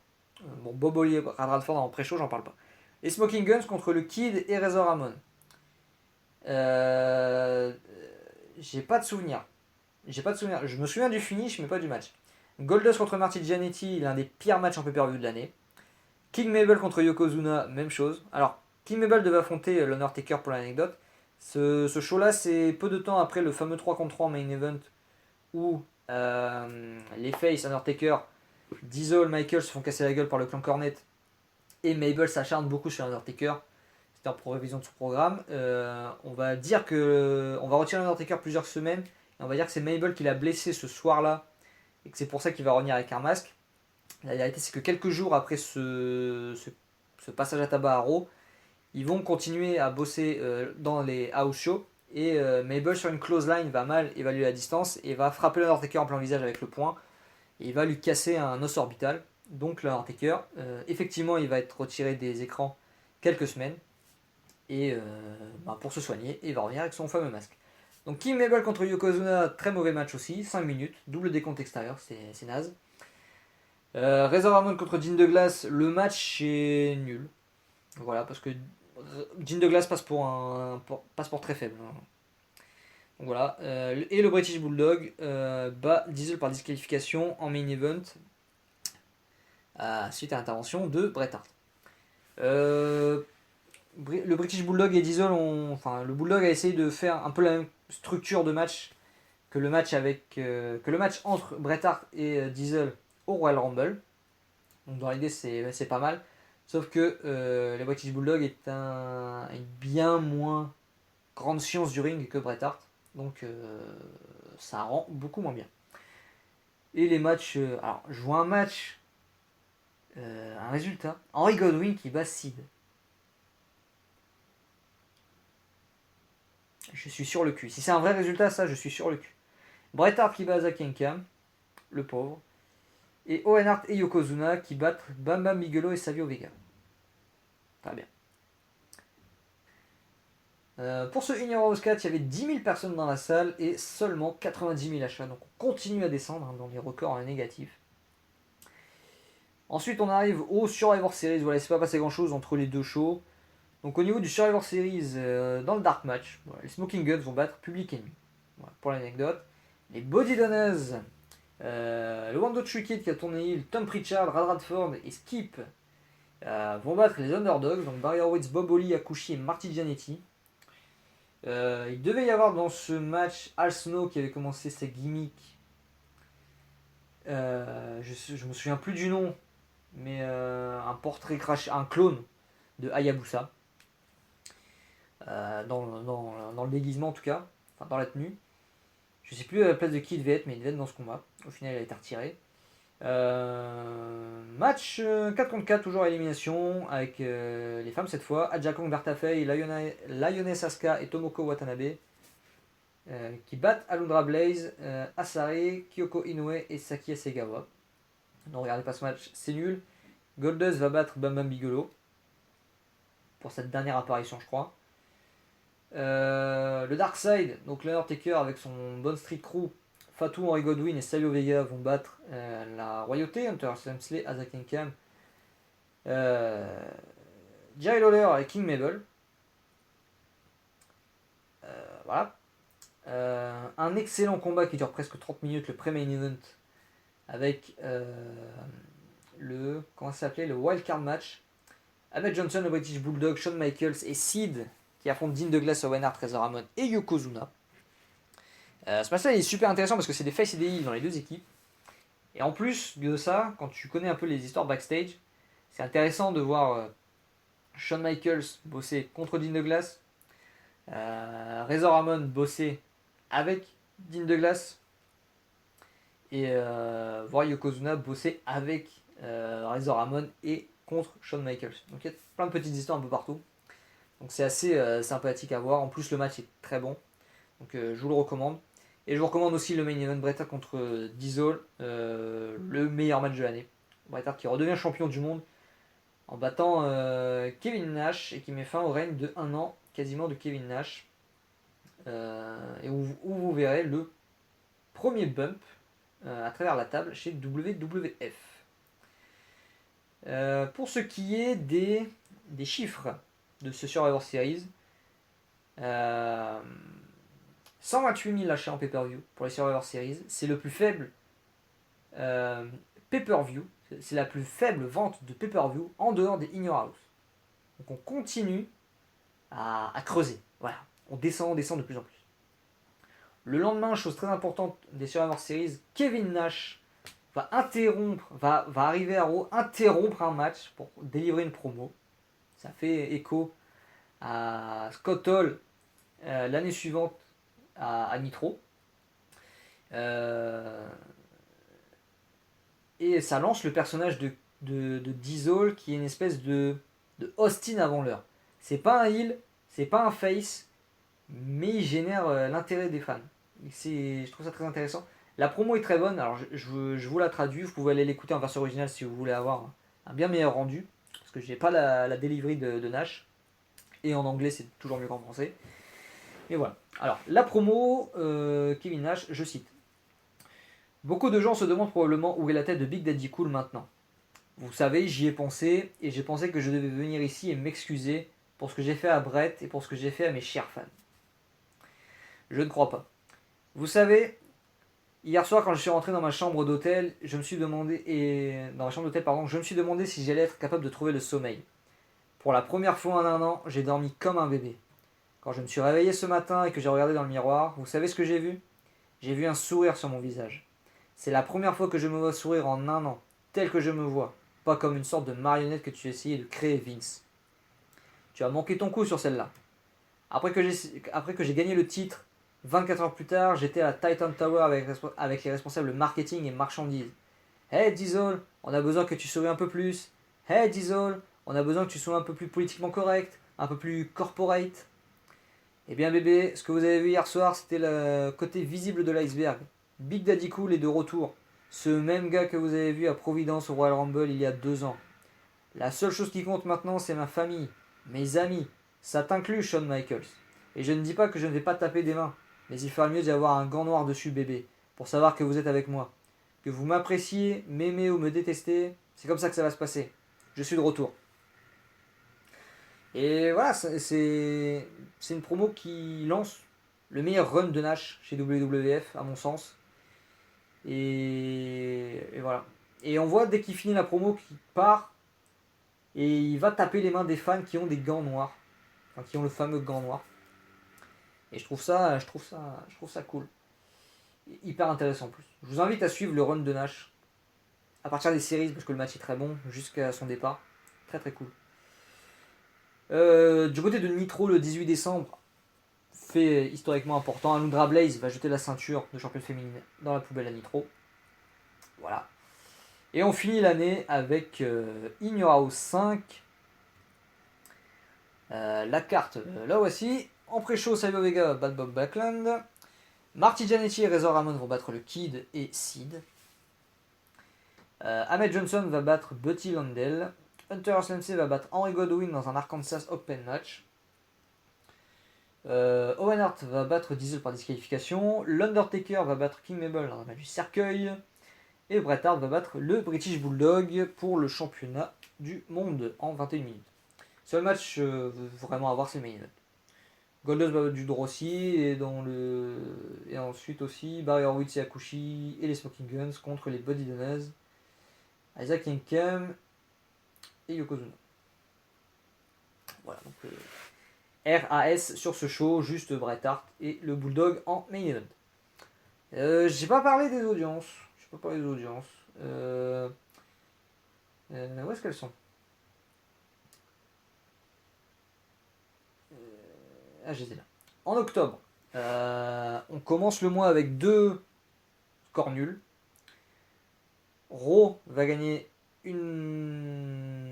Bon, Bob Holly, Radford en pré-show, j'en parle pas. Les Smoking Guns contre le Kid et Razor Ramon. Euh, j'ai pas de souvenir. Je me souviens du finish, mais pas du match. Goldust contre Marty Jannetty, l'un des pires matchs en pay-per-view de l'année. King Mabel contre Yokozuna, même chose. Alors, King Mabel devait affronter l'Undertaker pour l'anecdote. Ce show-là, c'est peu de temps après le fameux 3 contre 3 main event où les Face, Undertaker, Diesel, Michael se font casser la gueule par le clan Cornet et Mabel s'acharne beaucoup sur Undertaker. C'était en prévision de ce programme. On va dire que on va retirer Undertaker plusieurs semaines et on va dire que c'est Mabel qui l'a blessé ce soir-là et que c'est pour ça qu'il va revenir avec un masque. La vérité, c'est que quelques jours après ce passage à tabac à Raw, ils vont continuer à bosser dans les house shows. Et Mabel, sur une close line, va mal évaluer la distance et va frapper l'Undertaker en plein visage avec le poing. Et il va lui casser un os orbital. Donc l'Undertaker, effectivement, il va être retiré des écrans quelques semaines. Et pour se soigner, il va revenir avec son fameux masque. Donc King Mabel contre Yokozuna, très mauvais match aussi, 5 minutes, double décompte extérieur, c'est naze. Razor Ramon contre Dean Douglas, le match est nul. Voilà, parce que Dean Douglas passe pour un passeport très faible. Donc voilà. Et le British Bulldog bat Diesel par disqualification en main event suite à l'intervention de Bret Hart. Le British Bulldog et Diesel enfin, le Bulldog a essayé de faire un peu la même structure de match que le match entre Bret Hart et Diesel au Royal Rumble. Donc dans l'idée c'est pas mal. Sauf que les British Bulldog est une bien moins grande science du ring que Bret Hart. Donc ça rend beaucoup moins bien. Et les matchs... alors je vois un match... un résultat. Henry Godwin qui bat Sid. Je suis sur le cul. Si c'est un vrai résultat, ça, je suis sur le cul. Bret Hart qui bat Zack Enkam, le pauvre. Et Owen Hart et Yokozuna qui battent Bam Bam Bigelow et Savio Vega. Très bien. Pour ce In Your House 4, il y avait 10 000 personnes dans la salle et seulement 90 000 achats. Donc on continue à descendre dans les records négatifs. Ensuite, on arrive au Survivor Series. Voilà, il ne s'est pas passé grand chose entre les deux shows. Donc au niveau du Survivor Series, dans le Dark Match, voilà, les Smoking Guns vont battre Public Enemy. Voilà, pour l'anecdote. Les Body Donners, le Wando Tree Kid qui a tourné heel, Tom Pritchard, Rad Radford et Skip vont battre les Underdogs, donc Barry Horowitz, Bob Holly, Akushi et Marty Jannetty. Il devait y avoir dans ce match Al Snow qui avait commencé sa gimmick. Je me souviens plus du nom, mais un portrait crash, un clone de Hayabusa. Dans le déguisement en tout cas, enfin dans la tenue. Je sais plus à la place de qui il devait être, mais il devait être dans ce combat. Au final, il a été retiré. Match 4 contre 4, toujours à élimination, avec les femmes cette fois. Aja Kong, Bertha Faye, Lioness Asuka et Tomoko Watanabe. Qui battent Alundra Blaze, Asare, Kyoko Inoue et Saki Asegawa. Non, regardez pas ce match, c'est nul. Goldust va battre Bam Bam Bigelow pour cette dernière apparition, je crois. Le Dark Side, donc l'Undertaker avec son Bone Street Crew, Fatou, Henry Godwin et Savio Vega vont battre la royauté, Hunter Samsley, Zack Enkam, Jerry Lawler et King Mabel. Voilà. Un excellent combat qui dure presque 30 minutes, le pré-main event, avec comment ça s'appelait, le Wildcard match. Ahmed Johnson, le British Bulldog, Shawn Michaels et Sid qui affrontent Dean Douglas, Owen Hart, Razor Ramon et Yokozuna. Ce match-là est super intéressant parce que c'est des face et des heels dans les deux équipes. Et en plus de ça, quand tu connais un peu les histoires backstage, c'est intéressant de voir Shawn Michaels bosser contre Dean Douglas, Razor Ramon bosser avec Dean Douglas et voir Yokozuna bosser avec Razor Ramon et contre Shawn Michaels. Donc il y a plein de petites histoires un peu partout. Donc c'est assez sympathique à voir. En plus le match est très bon. Donc je vous le recommande. Et je vous recommande aussi le main event Bret Hart contre Diesel, le meilleur match de l'année. Bret Hart qui redevient champion du monde en battant Kevin Nash et qui met fin au règne de 1 an quasiment de Kevin Nash. Et où vous verrez le premier bump à travers la table chez WWF. Pour ce qui est des chiffres de ce Survivor Series, 128 000 achats en pay-per-view pour les Survivor Series, c'est le plus faible pay-per-view, c'est la plus faible vente de pay-per-view en dehors des In Your House. Donc on continue à creuser, voilà, on descend de plus en plus. Le lendemain, chose très importante des Survivor Series, Kevin Nash va arriver à Raw, interrompre un match pour délivrer une promo. Ça fait écho à Scott Hall l'année suivante à Nitro. Et ça lance le personnage de Diesel qui est une espèce de Austin avant l'heure. C'est pas un heel, c'est pas un face, mais il génère l'intérêt des fans. Je trouve ça très intéressant. La promo est très bonne, alors je vous la traduis, vous pouvez aller l'écouter en version originale si vous voulez avoir un bien meilleur rendu, parce que j'ai pas la delivery de Nash, et en anglais c'est toujours mieux qu'en français. Et voilà. Alors, la promo, Kevin Nash, je cite. Beaucoup de gens se demandent probablement où est la tête de Big Daddy Cool maintenant. Vous savez, j'y ai pensé, et j'ai pensé que je devais venir ici et m'excuser pour ce que j'ai fait à Brett et pour ce que j'ai fait à mes chers fans. Je ne crois pas. Vous savez, hier soir quand je suis rentré dans ma chambre d'hôtel, je me suis demandé si j'allais être capable de trouver le sommeil. Pour la première fois en un an, j'ai dormi comme un bébé. Quand je me suis réveillé ce matin et que j'ai regardé dans le miroir, vous savez ce que j'ai vu ? J'ai vu un sourire sur mon visage. C'est la première fois que je me vois sourire en un an, tel que je me vois, pas comme une sorte de marionnette que tu essayais de créer, Vince. Tu as manqué ton coup sur celle-là. Après que j'ai gagné le titre, 24 heures plus tard, j'étais à Titan Tower avec les responsables marketing et marchandises. Hey Diesel, on a besoin que tu souris un peu plus. Hey Diesel, on a besoin que tu sois un peu plus politiquement correct, un peu plus corporate. Eh bien bébé, ce que vous avez vu hier soir, c'était le côté visible de l'iceberg. Big Daddy Cool est de retour. Ce même gars que vous avez vu à Providence au Royal Rumble il y a 2 ans. La seule chose qui compte maintenant, c'est ma famille, mes amis. Ça t'inclut, Shawn Michaels. Et je ne dis pas que je ne vais pas taper des mains, mais il ferait mieux d'y avoir un gant noir dessus, bébé, pour savoir que vous êtes avec moi. Que vous m'appréciez, m'aimez ou me détestez, c'est comme ça que ça va se passer. Je suis de retour. Et voilà, c'est une promo qui lance le meilleur run de Nash chez WWF, à mon sens. Et voilà. Et on voit dès qu'il finit la promo qu'il part et il va taper les mains des fans qui ont des gants noirs. Enfin, qui ont le fameux gant noir. Et je trouve ça cool. Hyper intéressant en plus. Je vous invite à suivre le run de Nash. À partir des séries, parce que le match est très bon, jusqu'à son départ. Très très cool. Du côté de Nitro, le 18 décembre, fait historiquement important. Alundra Blaze va jeter la ceinture de championne féminine dans la poubelle à Nitro. Voilà. Et on finit l'année avec In Your House 5. La carte, là voici. En pré-show, Savio Vega bat Bob Backlund. Marty Jannetty et Razor Ramon vont battre le Kid et Sid. Ahmed Johnson va battre Buddy Landel. Hunter Sensei va battre Henry Godwin dans un Arkansas Open match. Owen Hart va battre Diesel par disqualification. L'Undertaker va battre King Mabel dans un match du cercueil. Et Bret Hart va battre le British Bulldog pour le championnat du monde en 21 minutes. Seul match vraiment à voir, c'est le main event. Goldust va battre Judo Rossi et ensuite aussi Barry Horowitz et Akushi et les Smoking Guns contre les Buddy Donnez, Isaac Yankem et Yokozuna. Voilà, donc RAS sur ce show, juste Bret Hart et le Bulldog en main event. J'ai pas parlé des audiences. Où est-ce qu'elles sont? Je les ai là. En octobre, on commence le mois avec 2 scores nuls. Raw va gagner une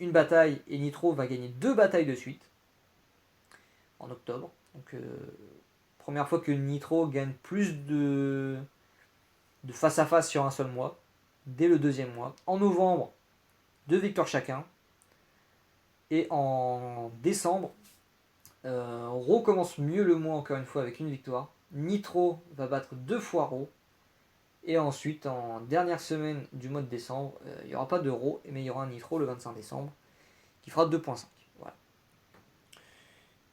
bataille et Nitro va gagner 2 batailles de suite en octobre. Donc première fois que Nitro gagne plus de face à face sur un seul mois, dès le 2e mois. En novembre, 2 victoires chacun. Et en décembre, Raw commence mieux le mois encore une fois avec une victoire. Nitro va battre 2 fois Raw. Et ensuite, en dernière semaine du mois de décembre, il n'y aura pas d'Euro, mais il y aura un Nitro le 25 décembre qui fera 2.5. Voilà.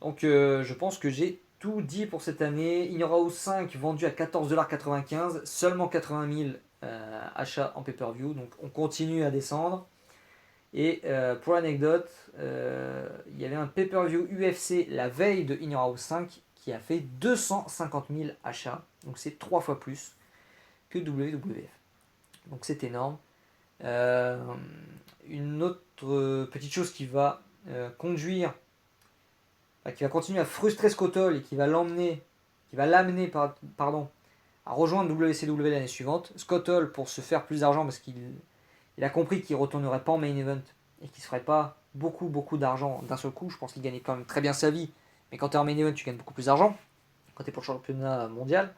Donc je pense que j'ai tout dit pour cette année. Ignorao 5 vendu à 14,95$, seulement 80 000 achats en pay-per-view, donc on continue à descendre. Et pour l'anecdote, il y avait un pay-per-view UFC la veille de Ignorao 5 qui a fait 250 000 achats, donc c'est 3 fois plus que WWF. Donc c'est énorme. Une autre petite chose qui va conduire, qui va continuer à frustrer Scott Hall et qui va l'amener à rejoindre WCW l'année suivante. Scott Hall pour se faire plus d'argent parce qu'il a compris qu'il ne retournerait pas en main event et qu'il ne se ferait pas beaucoup d'argent d'un seul coup. Je pense qu'il gagnait quand même très bien sa vie, mais quand tu es en main event, tu gagnes beaucoup plus d'argent. Quand tu es pour le championnat mondial,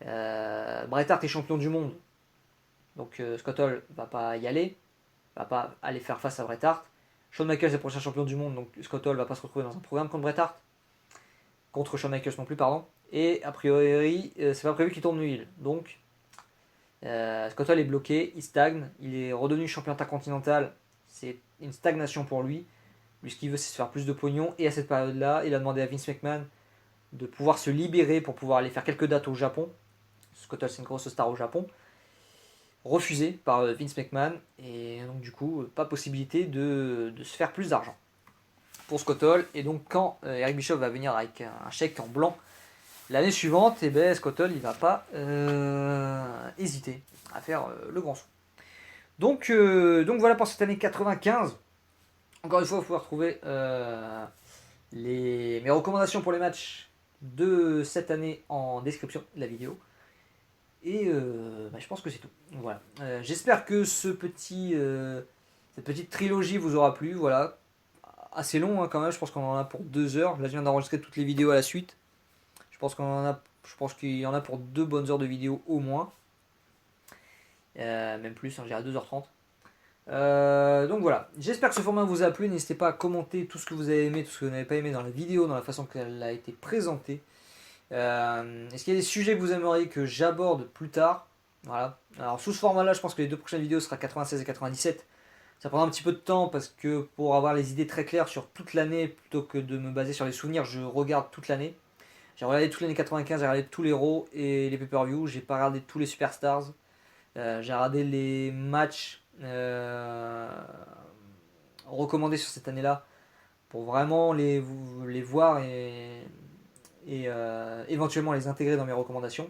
Bret Hart est champion du monde, donc Scott Hall va pas y aller, va pas aller faire face à Bret Hart. Shawn Michaels est le prochain champion du monde, donc Scott Hall va pas se retrouver dans un programme contre Bret Hart, contre Shawn Michaels non plus, pardon. Et a priori, c'est pas prévu qu'il tourne heel. Donc Scott Hall est bloqué, il stagne, il est redevenu champion intercontinental, c'est une stagnation pour lui. Lui, ce qu'il veut, c'est se faire plus de pognon. Et à cette période-là, il a demandé à Vince McMahon de pouvoir se libérer pour pouvoir aller faire quelques dates au Japon. Scott Hall, c'est une grosse star au Japon. Refusé par Vince McMahon. Et donc, du coup, pas possibilité de se faire plus d'argent pour Scott Hall. Et donc, quand Eric Bischoff va venir avec un chèque en blanc l'année suivante, et ben, Scott Hall, il va pas hésiter à faire le grand saut. Donc voilà pour cette année 95. Encore une fois, vous pouvez retrouver mes recommandations pour les matchs de cette année en description de la vidéo. Et je pense que c'est tout. Voilà. J'espère que cette petite trilogie vous aura plu. Voilà. Assez long quand même, je pense qu'on en a pour 2 heures. Là, je viens d'enregistrer toutes les vidéos à la suite. Je pense qu'il y en a pour 2 bonnes heures de vidéo au moins. Même plus, j'irai à 2h30. Donc voilà, j'espère que ce format vous a plu. N'hésitez pas à commenter tout ce que vous avez aimé, tout ce que vous n'avez pas aimé dans la vidéo, dans la façon qu'elle a été présentée. Est-ce qu'il y a des sujets que vous aimeriez que j'aborde plus tard? Voilà. Alors sous ce format-là, je pense que les 2 prochaines vidéos seront 96 et 97. Ça prendra un petit peu de temps parce que pour avoir les idées très claires sur toute l'année, plutôt que de me baser sur les souvenirs, je regarde toute l'année. J'ai regardé toute l'année 95, j'ai regardé tous les Raw et les pay-per-view, j'ai pas regardé tous les Superstars. J'ai regardé les matchs recommandés sur cette année-là pour vraiment les voir et éventuellement les intégrer dans mes recommandations.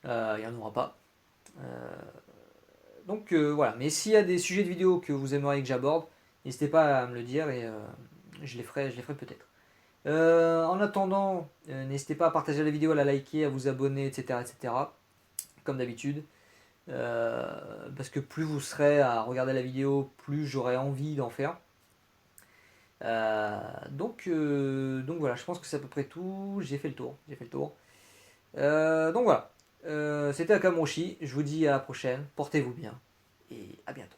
Il n'y en aura pas. Donc voilà, mais s'il y a des sujets de vidéo que vous aimeriez que j'aborde, n'hésitez pas à me le dire et je les ferai peut-être. En attendant, n'hésitez pas à partager la vidéo, à la liker, à vous abonner, etc. Comme d'habitude. Parce que plus vous serez à regarder la vidéo, plus j'aurai envie d'en faire. Donc voilà, je pense que c'est à peu près tout. J'ai fait le tour. Donc voilà. C'était Akamoshi. Je vous dis à la prochaine. Portez-vous bien et à bientôt.